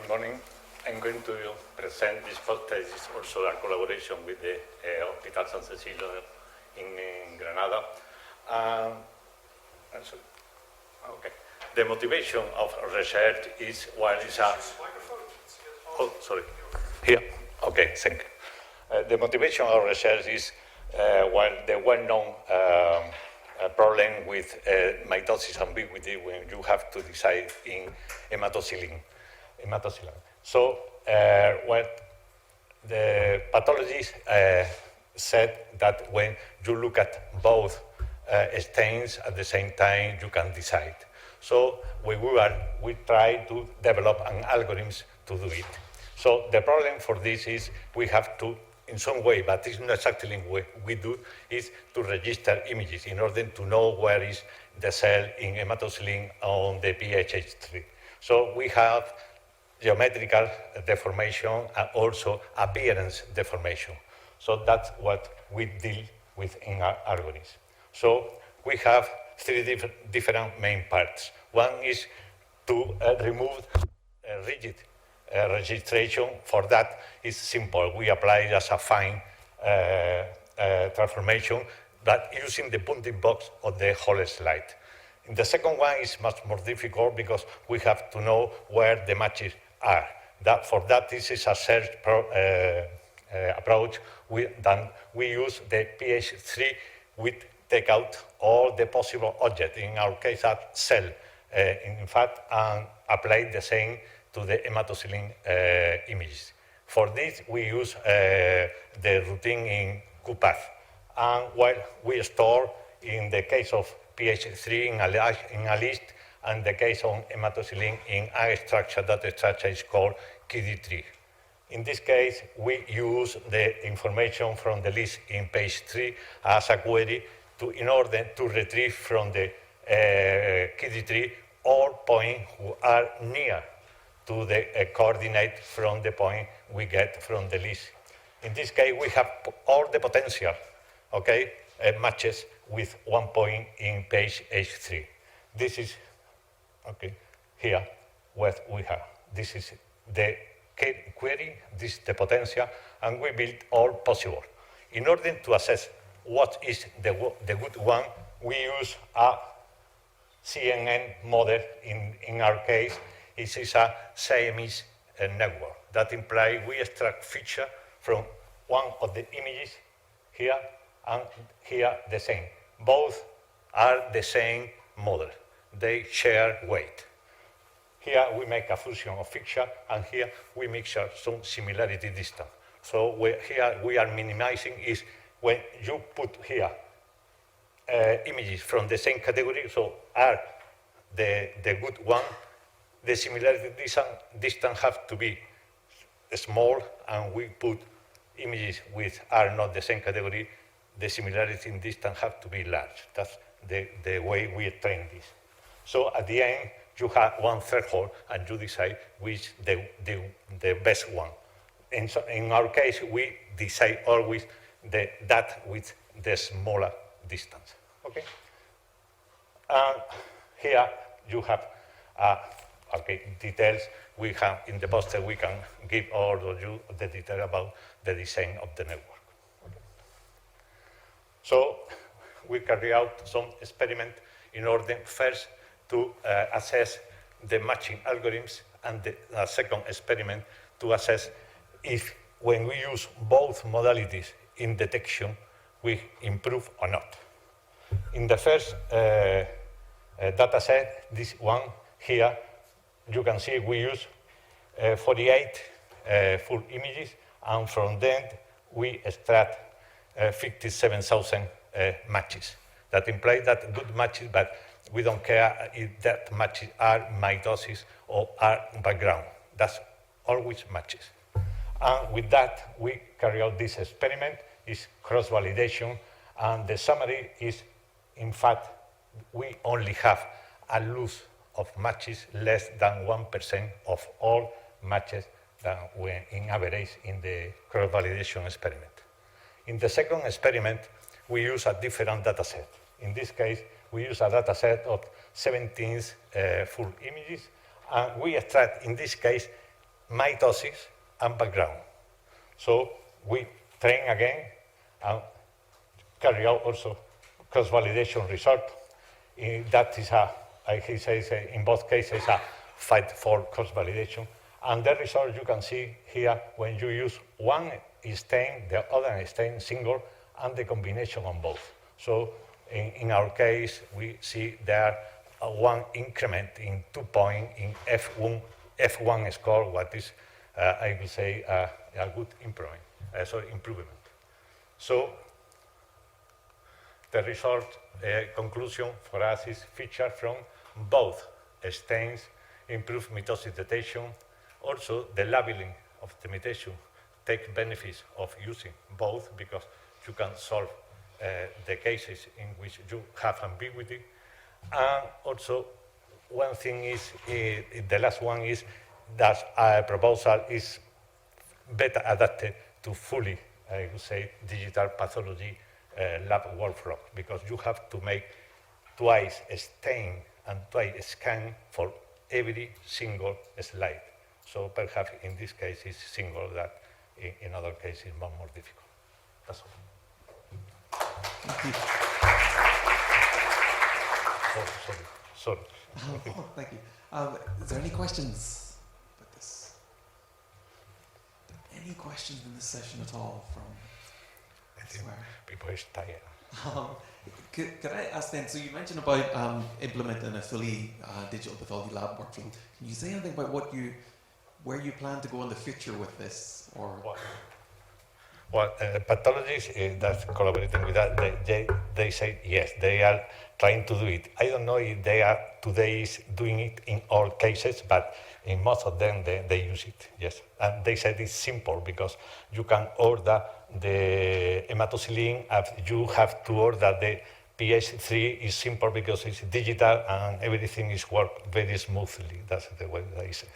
Good morning. I'm going to present this podcast. It's also a collaboration with the Hospital San Cecilio in Granada. Okay. The motivation of research is while it's a... Oh, sorry. Here. Okay, thank you. The motivation of research is while the well-known problem with mitosis ambiguity when you have to decide in hematoxylin. So what the pathologists said that when you look at both stains at the same time, you can decide. So we try to develop an algorithm to do it. So the problem for this is we have to, in some way, but it's not exactly what we do, is to register images in order to know where is the cell in hematoxylin on the PHH3. So we have geometrical deformation and also appearance deformation. So that's what we deal with in our algorithms. So we have three different main parts. One is to remove rigid registration. For that, it's simple. We apply just a fine transformation, but using the bounding box of the whole slide. And the second one is much more difficult because we have to know where the matches are. For that, this is a search approach. We use the PHH3. We take out all the possible objects, in our case, a cell, in fact, and apply the same to the hematoxylin images. For this, we use the routine in QPath. And while we store, in the case of PHH3 in a list, and the case of hematoxylin in a structure, that structure is called ECDP. In this case, we use the information from the list in page 3 as a query in order to retrieve from the ECDP all points who are near to the coordinate from the point we get from the list. In this case, we have all the potential, okay, matches with 1 point in page H3. This is, okay, here, what we have. This is the query, this is the potential, and we build all possible. In order to assess what is the good one, we use a CNN model. In our case, it is a Siamese network. That implies we extract feature from one of the images here and here the same. Both are the same model. They share weight. Here we make a fusion of feature, and here we mixture some similarity distance. So here we are minimizing is when you put here images from the same category, so are the good one, the similarity distance have to be small, and we put images which are not the same category, the similarity in distance have to be large. That's the way we train this. So at the end, you have one threshold, and you decide which the best one. In our case, we decide always that with the smaller distance. Okay. Here you have details. We have in the poster. We can give all of you the detail about the design of the network. Okay. So we carry out some experiment in order first to assess the matching algorithms, and the second experiment to assess if when we use both modalities in detection, we improve or not. In the first data set, this one here, you can see we use 48 full images, and from them we extract 57,000 matches. That implies that good matches, but we don't care if that matches are mitosis or are background. That's always matches. And with that, we carry out this experiment, is cross-validation, and the summary is, in fact, we only have a loss of matches less than 1% of all matches that were in average in the cross-validation experiment. In the second experiment, we use a different data set. In this case, we use a data set of 17 full images, and we extract, in this case, mitosis, and background. So we train again and carry out also cross-validation result. That is he says, in both cases, a fight for cross-validation. And the result you can see here when you use one stain, the other stain single, and the combination on both. So in our case, we see there one increment in 2 points in F1 score, what is, I will say, a good improvement. So the result conclusion for us is featured from both stains, improved mitosis detection. Also, the labeling of the mutation takes benefits of using both because you can solve the cases in which you have ambiguity. And also, one thing is, the last one is that our proposal is better adapted to fully, I would say, digital pathology lab workflow, because you have to make twice a stain and twice a scan for every single slide. So perhaps in this case it's single, that in other cases it's much more difficult. That's all. Thank you. Oh, sorry. Oh, thank you. Is there any questions about this? Any questions in this session at all from people is tired. Could I ask then, so you mentioned about implementing a fully digital pathology lab workflow. Can you say anything about where you plan to go in the future with this? Or Well, pathologists that collaborating with that, they say yes, they are trying to do it. I don't know if they are today doing it in all cases, but in most of them they use it, yes. And they said it's simple because you can order the hematocillin, and you have to order the PHH3 is simple because it's digital and everything is work very smoothly. That's the way they say.